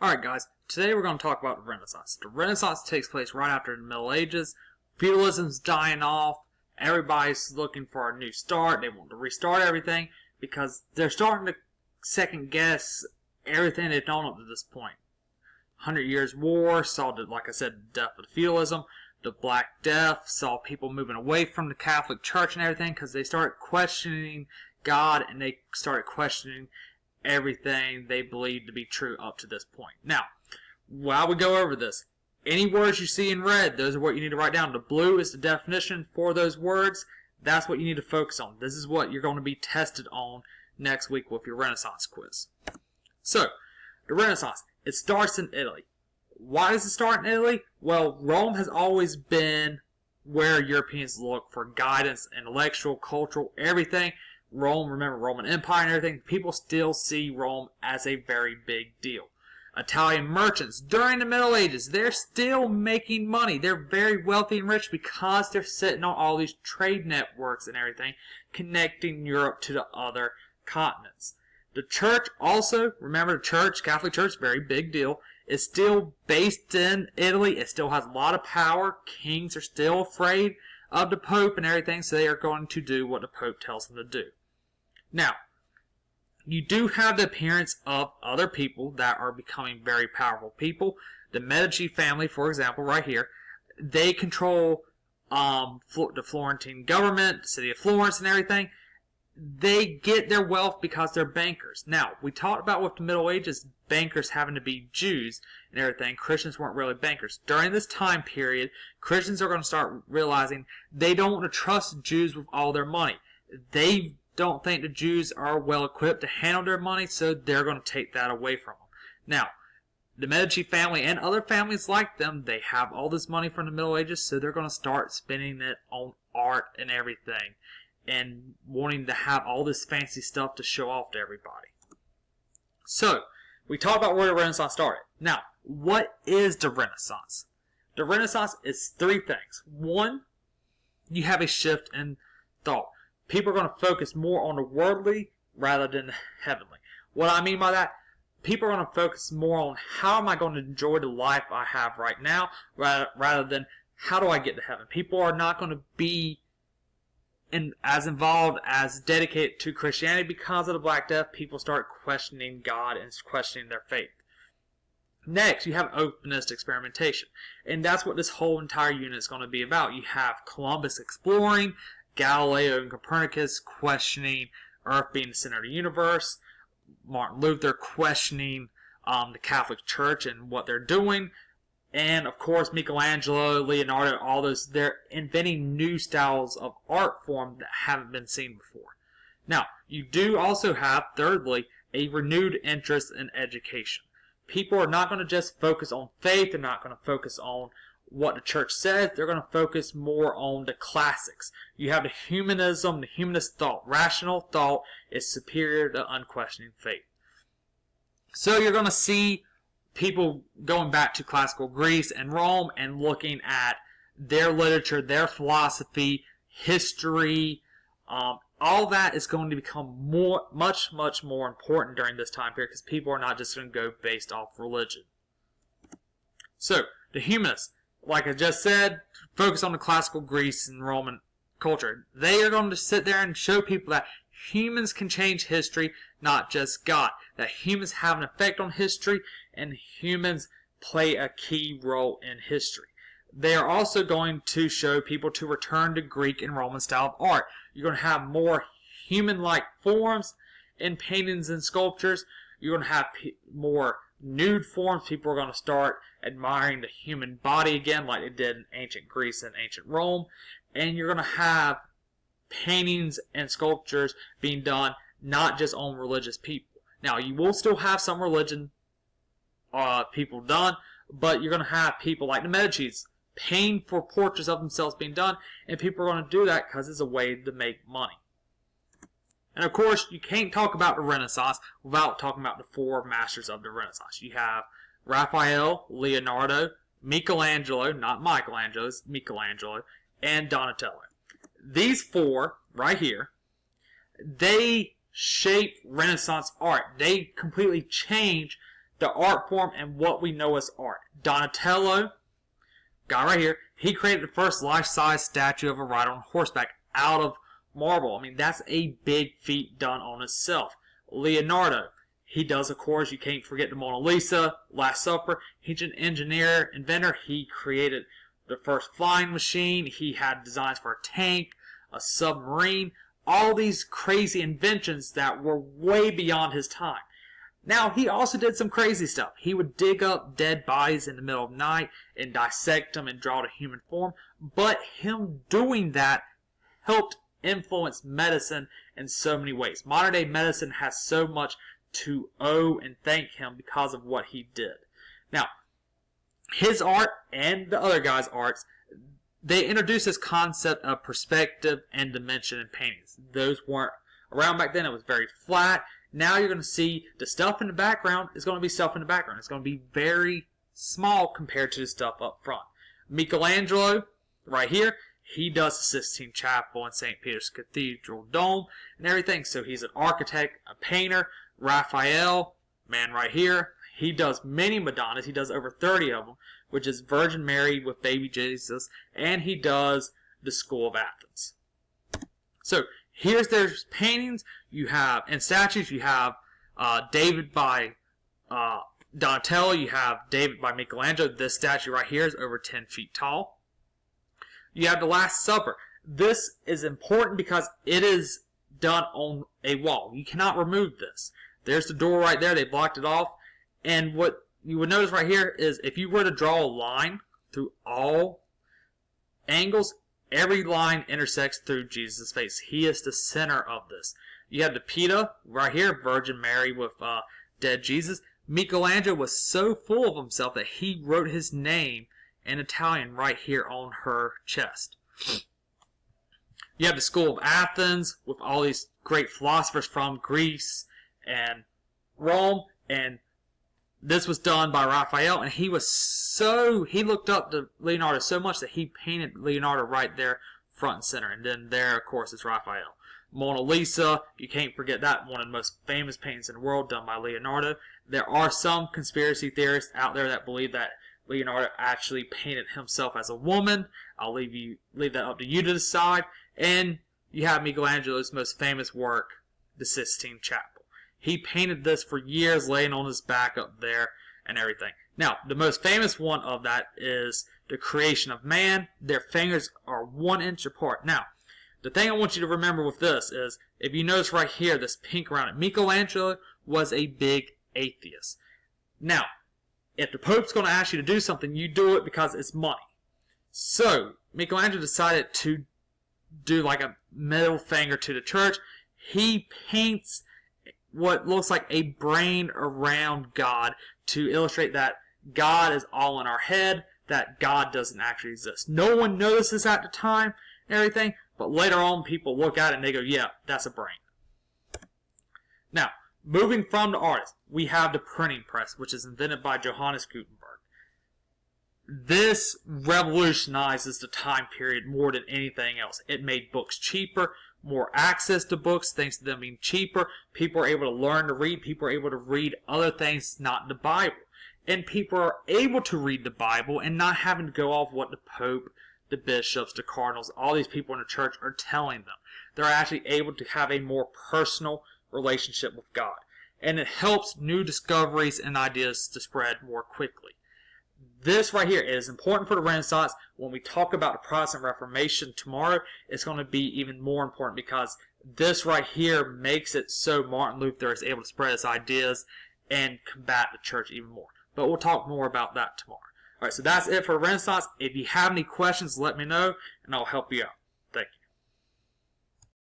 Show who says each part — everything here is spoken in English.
Speaker 1: Alright guys, today we're going to talk about the Renaissance. The Renaissance takes place right after the Middle Ages. Feudalism's dying off. Everybody's looking for a new start. They want to restart everything because they're starting to second guess everything they've known up to this point. 100 Years' War saw, like I said, the death of feudalism. The Black Death saw people moving away from the Catholic Church and everything because they started questioning God and they started questioning everything they believed to be true up to this point. Now, while we go over this, any words you see in red, those are what you need to write down. The blue is the definition for those words. That's what you need to focus on. This is what you're going to be tested on next week with your Renaissance quiz. So, the Renaissance, it starts in Italy. Why does it start in Italy? Well, Rome has always been where Europeans look for guidance, intellectual, cultural, everything. Rome, remember Roman Empire and everything, people still see Rome as a very big deal. Italian merchants, during the Middle Ages, they're still making money. They're very wealthy and rich because they're sitting on all these trade networks and everything, connecting Europe to the other continents. The church also, remember the church, Catholic Church, very big deal, is still based in Italy. It still has a lot of power. Kings are still afraid of the Pope and everything, so they are going to do what the Pope tells them to do. Now, you do have the appearance of other people that are becoming very powerful people. The Medici family, for example, right here, they control the Florentine government, the city of Florence and everything. They get their wealth because they're bankers. Now, we talked about with the Middle Ages, bankers having to be Jews and everything. Christians weren't really bankers. During this time period, Christians are going to start realizing they don't want to trust Jews with all their money. They don't think the Jews are well equipped to handle their money, so they're going to take that away from them. Now, the Medici family and other families like them, they have all this money from the Middle Ages, so they're going to start spending it on art and everything and wanting to have all this fancy stuff to show off to everybody. So, we talked about where the Renaissance started. Now, what is the Renaissance? The Renaissance is three things. One, you have a shift in thought. People are going to focus more on the worldly rather than the heavenly. What I mean by that, people are going to focus more on how am I going to enjoy the life I have right now rather than how do I get to heaven. People are not going to be as involved, as dedicated to Christianity because of the Black Death. People start questioning God and questioning their faith. Next, you have openness experimentation. And that's what this whole entire unit is going to be about. You have Columbus exploring, Galileo and Copernicus questioning Earth being the center of the universe, Martin Luther questioning the Catholic Church and what they're doing, and of course Michelangelo, Leonardo, all those, they're inventing new styles of art form that haven't been seen before. Now, you do also have, thirdly, a renewed interest in education. People are not going to just focus on faith, they're not going to focus on what the church says, they're going to focus more on the classics. You have the humanism, the humanist thought. Rational thought is superior to unquestioning faith. So you're going to see people going back to classical Greece and Rome and looking at their literature, their philosophy, history. All that is going to become much more important during this time period because people are not just going to go based off religion. So, the humanists, like I just said, focus on the classical Greece and Roman culture. They are going to sit there and show people that humans can change history, not just God. That humans have an effect on history, and humans play a key role in history. They are also going to show people to return to Greek and Roman style of art. You're going to have more human-like forms in paintings and sculptures. You're going to have more nude forms. People are going to start admiring the human body again like they did in ancient Greece and ancient Rome. And you're going to have paintings and sculptures being done not just on religious people. Now, you will still have some religion people done, but you're going to have people like the Medicis paying for portraits of themselves being done, and people are going to do that because it's a way to make money. And of course, you can't talk about the Renaissance without talking about the four masters of the Renaissance. You have Raphael, Leonardo, Michelangelo, not Michelangelo, it's Michelangelo, and Donatello. These four, right here, they shape Renaissance art. They completely change the art form and what we know as art. Donatello, guy right here, he created the first life-size statue of a rider on horseback out of marble. I mean, that's a big feat done on itself. Leonardo, he does, of course, you can't forget the Mona Lisa, Last Supper. He's an engineer, inventor. He created the first flying machine. He had designs for a tank, a submarine, all these crazy inventions that were way beyond his time. Now, he also did some crazy stuff. He would dig up dead bodies in the middle of the night and dissect them and draw the human form. But him doing that helped influence medicine in so many ways. Modern day medicine has so much to owe and thank him because of what he did. Now, his art and the other guys' arts, they introduced this concept of perspective and dimension in paintings. Those weren't around back then. It was very flat. Now you're going to see the stuff in the background is going to be stuff in the background. It's going to be very small compared to the stuff up front. Michelangelo, right here, he does the Sistine Chapel and St. Peter's Cathedral dome and everything. So he's an architect, a painter. Raphael, man right here, he does many Madonnas. He does over 30 of them, which is Virgin Mary with baby Jesus, and he does the School of Athens. So here's their paintings. You have, and statues, you have David by Donatello. You have David by Michelangelo. This statue right here is over 10 feet tall. You have the Last Supper. This is important because it is done on a wall. You cannot remove this. There's the door right there. They blocked it off. And what you would notice right here is if you were to draw a line through all angles, every line intersects through Jesus' face. He is the center of this. You have the Pietà right here, Virgin Mary with dead Jesus. Michelangelo was so full of himself that he wrote his name in Italian right here on her chest. You have the School of Athens with all these great philosophers from Greece and Rome, and this was done by Raphael, and he looked up to Leonardo so much that he painted Leonardo right there front and center. And then there, of course, is Raphael. Mona Lisa, you can't forget that, one of the most famous paintings in the world done by Leonardo. There are some conspiracy theorists out there that believe that Leonardo actually painted himself as a woman. I'll leave that up to you to decide. And you have Michelangelo's most famous work, the Sistine Chapel. He painted this for years, laying on his back up there and everything. Now, the most famous one of that is the creation of man. Their fingers are 1 inch apart. Now, the thing I want you to remember with this is, if you notice right here, this pink around it, Michelangelo was a big atheist. Now, if the Pope's going to ask you to do something, you do it because it's money. So, Michelangelo decided to do like a middle finger to the church. He paints what looks like a brain around God to illustrate that God is all in our head, that God doesn't actually exist. No one notices at the time and everything, but later on people look at it and they go, yeah, that's a brain. Now, moving from the artist, we have the printing press, which is invented by Johannes Gutenberg. This revolutionizes the time period more than anything else. It made books cheaper, more access to books, thanks to them being cheaper. People are able to learn to read. People are able to read other things, not the Bible. And people are able to read the Bible and not having to go off what the Pope, the bishops, the cardinals, all these people in the church are telling them. They're actually able to have a more personal relationship with God. And it helps new discoveries and ideas to spread more quickly. This right here is important for the Renaissance. When we talk about the Protestant Reformation tomorrow, it's going to be even more important because this right here makes it so Martin Luther is able to spread his ideas and combat the church even more. But we'll talk more about that tomorrow. Alright, so that's it for Renaissance. If you have any questions, let me know, and I'll help you out.